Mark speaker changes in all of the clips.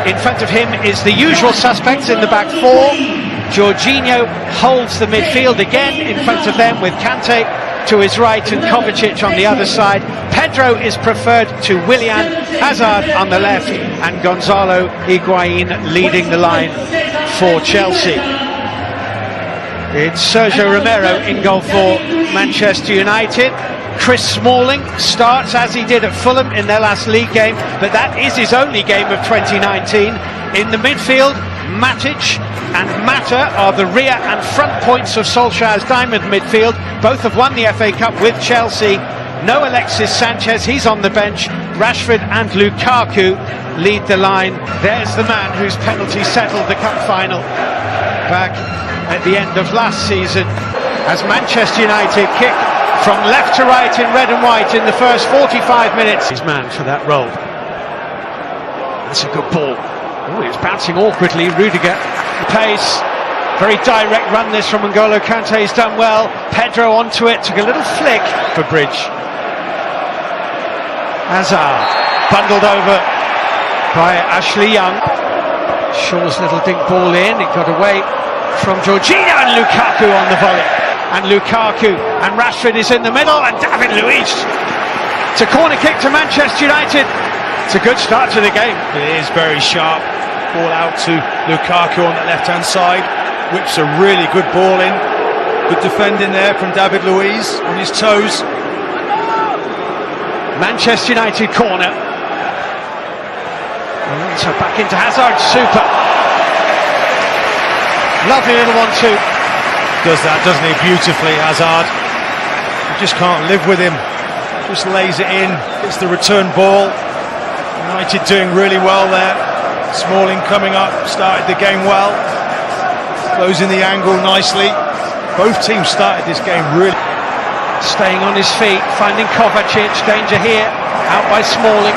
Speaker 1: In front of him is the usual suspects in the back four. Jorginho holds the midfield again in front of them with Kante to his right and Kovacic on the other side. Pedro is preferred to Willian, Hazard on the left, and Gonzalo Higuain leading the line for Chelsea. It's Sergio Romero in goal for Manchester United. Chris Smalling starts as he did at Fulham in their last league game, but that is his only game of 2019. In the midfield, Matic and Mata are the rear and front points of Solskjaer's diamond midfield. Both have won the FA Cup with Chelsea. No Alexis Sanchez, he's on the bench. Rashford and Lukaku lead the line. There's the man whose penalty settled the cup final back at the end of last season, as Manchester United kick from left to right in red and white in the first 45 minutes. His man for that role. That's a good ball. Oh, it's bouncing awkwardly. Rudiger, pace, very direct run this from N'Golo Kante. He's done well. Pedro onto it, took a little flick for Bridge. Hazard bundled over by Ashley Young. Shaw's little dink ball in. It got away from Jorginho, and Lukaku on the volley. And Lukaku and Rashford is in the middle, and David Luiz. It's a corner kick to Manchester United. It's a good start to the game.
Speaker 2: It is very sharp. Ball out to Lukaku on the left hand side. Whips a really good ball in. Good defending there from David Luiz on his toes.
Speaker 1: Manchester United corner. So back into Hazard. Super. Lovely little 1-2.
Speaker 2: Does that, doesn't he, beautifully, Hazard. You just can't live with him. Just lays it in, gets the return ball. United doing really well there. Smalling coming up, started the game well. Closing the angle nicely. Both teams started this game really.
Speaker 1: Staying on his feet, finding Kovacic, danger here, out by Smalling.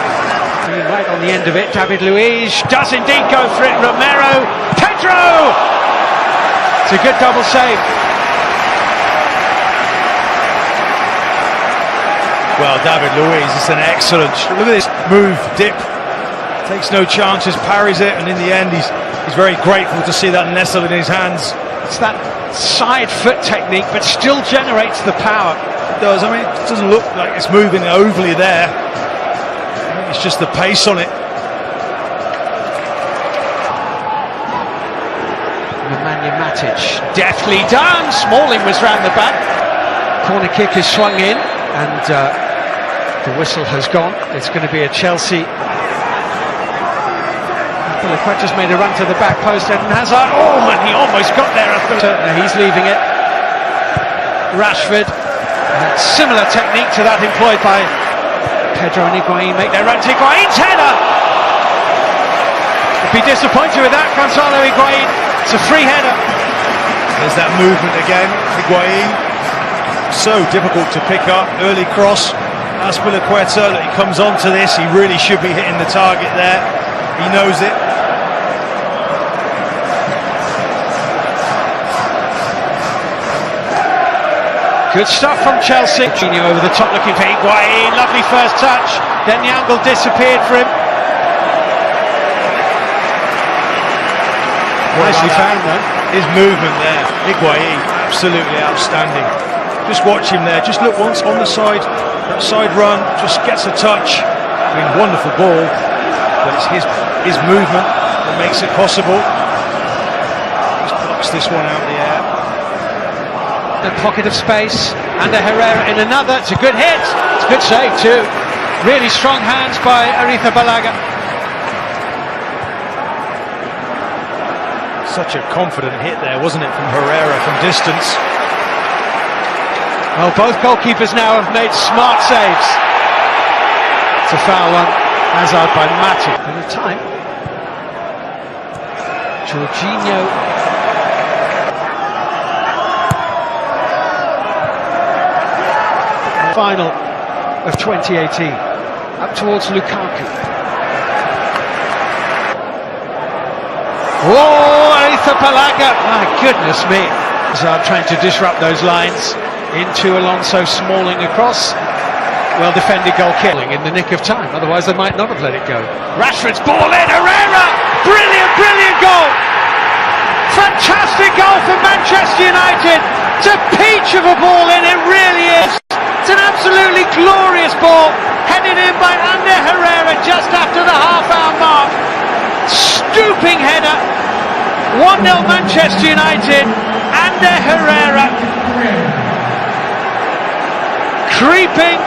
Speaker 1: Right on the end of it, David Luiz does indeed go for it. Romero, Pedro! It's a good double save.
Speaker 2: Well, David Luiz is an excellent. Look at this move, dip. Takes no chances, parries it, and in the end, he's very grateful to see that nestle in his hands.
Speaker 1: It's that side foot technique, but still generates the power.
Speaker 2: It does. I mean, it doesn't look like it's moving overly there. I think it's just the pace on it.
Speaker 1: Nemanja Matic, deftly done. Smalling was round the back. Corner kick is swung in, and the whistle has gone. It's going to be a Chelsea. Just made a run to the back post, Eden Hazard. Oh, and he almost got there. He's leaving it. Rashford. Similar technique to that employed by Pedro and Higuain. Make their run to Higuain's header. Would be disappointed with that, Gonzalo Higuain. It's a free header.
Speaker 2: There's that movement again. Higuain. So difficult to pick up. Early cross. Azpilicueta, that he comes onto this. He really should be hitting the target there. He knows it.
Speaker 1: Good stuff from Chelsea. Jorginho over the top looking for Higuain. Lovely first touch. Then the angle disappeared for him. Nicely found though.
Speaker 2: His movement there, Higuain, absolutely outstanding. Just watch him there. Just look once on the side. That side run, just gets a touch. I mean, wonderful ball. But it's his movement that makes it possible. Just blocks this one out of the air.
Speaker 1: A pocket of space, and a Herrera in another. It's a good hit. It's a good save too. Really strong hands by Arrizabalaga.
Speaker 2: Such a confident hit there, wasn't it, from Herrera from distance?
Speaker 1: Well, both goalkeepers now have made smart saves. It's a foul one. Hazard by Matic. At the time, Jorginho. Final of 2018, up towards Lukaku. Oh, Arrizabalaga! My goodness me! Hazard trying to disrupt those lines into Alonso, Smalling across. Well defended goal killing in the nick of time, otherwise they might not have let it go. Rashford's ball in, Herrera! Manchester United. It's a peach of a ball and it really is. It's an absolutely glorious ball, headed in by Ander Herrera just after the half-hour mark. Stooping header. 1-0 Manchester United. Ander Herrera creeping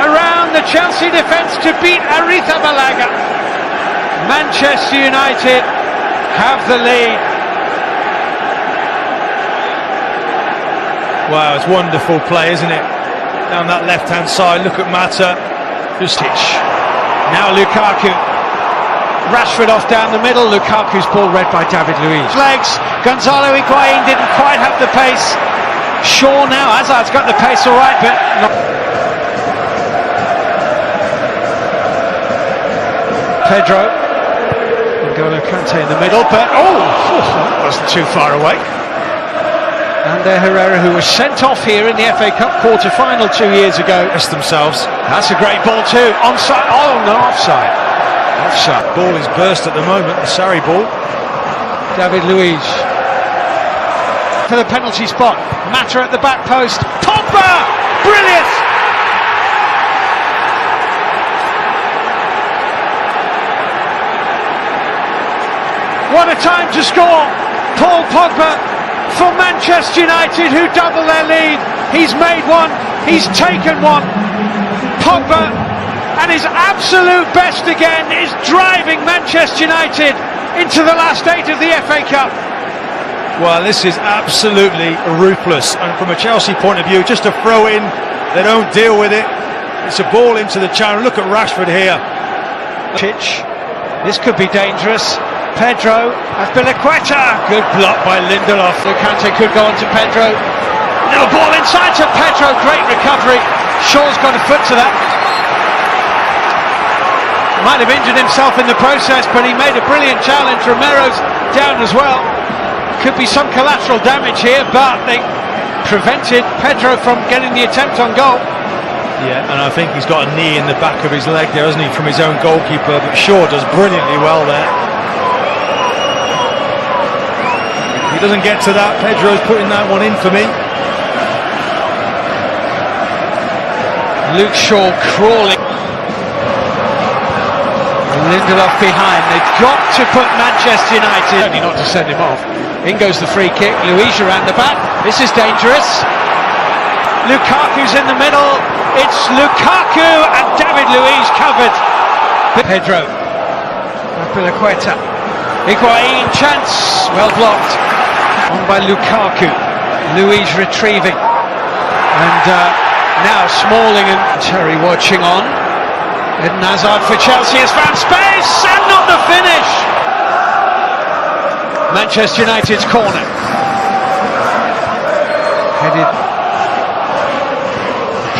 Speaker 1: around the Chelsea defence to beat Arrizabalaga. Manchester United have the lead.
Speaker 2: Wow, it's wonderful play, isn't it? Down that left-hand side, look at Mata. Just
Speaker 1: now Lukaku. Rashford off down the middle. Lukaku's ball read by David Luiz. Legs. Gonzalo Higuain didn't quite have the pace. Shaw now. Hazard's got the pace all right, but not. Pedro. N'Golo Kante in the middle, but that wasn't too far away. Ander Herrera, who was sent off here in the FA Cup quarter-final 2 years ago.
Speaker 2: Missed themselves.
Speaker 1: That's a great ball too. Onside. Oh no, offside. Offside.
Speaker 2: Ball is burst at the moment, the Sarri ball.
Speaker 1: David Luiz for the penalty spot. Mata at the back post. Pogba! Brilliant! What a time to score! Paul Pogba for Manchester United, who double their lead. He's made one, he's taken one. Pogba, at his absolute best again, is driving Manchester United into the last 8 of the FA Cup.
Speaker 2: Well, this is absolutely ruthless, and from a Chelsea point of view, just a throw in, they don't deal with it. It's a ball into the channel. Look at Rashford here.
Speaker 1: This could be dangerous. Pedro, Azpilicueta, good block by Lindelof. Kante could go on to Pedro. Little ball inside to Pedro, great recovery. Shaw's got a foot to that. Might have injured himself in the process, but he made a brilliant challenge. Romero's down as well. Could be some collateral damage here, but they prevented Pedro from getting the attempt on goal.
Speaker 2: Yeah, and I think he's got a knee in the back of his leg there, hasn't he, from his own goalkeeper, but Shaw does brilliantly well there. He doesn't get to that. Pedro's putting that one in for me.
Speaker 1: Luke Shaw crawling. Lindelof behind. They've got to put Manchester United. Only not to send him off. In goes the free kick. Luiz around the back. This is dangerous. Lukaku's in the middle. It's Lukaku and David Luiz covered. Pedro. Azpilicueta. Higuain chance. Well blocked. On by Lukaku. Luiz retrieving. And now Smalling and Terry watching on. Eden Hazard for Chelsea has found space and not the finish. Manchester United's corner. Headed.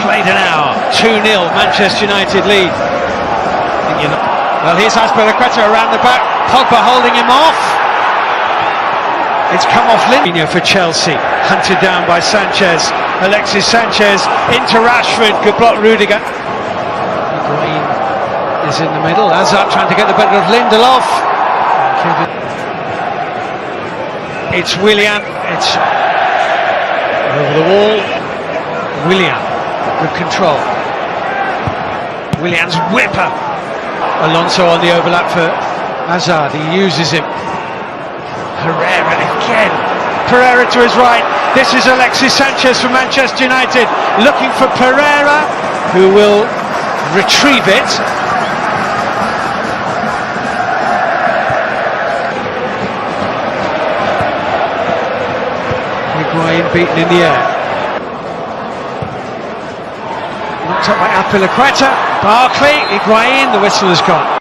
Speaker 1: Played an hour. 2-0. Manchester United lead. Well, here's Azpilicueta around the back. Pogba holding him off. It's come off Lindelof for Chelsea. Hunted down by Sanchez. Alexis Sanchez into Rashford. Good block, Rudiger. Higuain is in the middle. Hazard trying to get the better of Lindelof. It's Willian. It's over the wall. Willian. Good control. Willian's whipper. Alonso on the overlap for Hazard. He uses him. Herrera again. Pereira to his right. This is Alexis Sanchez from Manchester United. Looking for Pereira, who will retrieve it. Higuain beaten in the air. Knocked up by Azpilicueta. Barkley, Higuain, the whistle has gone.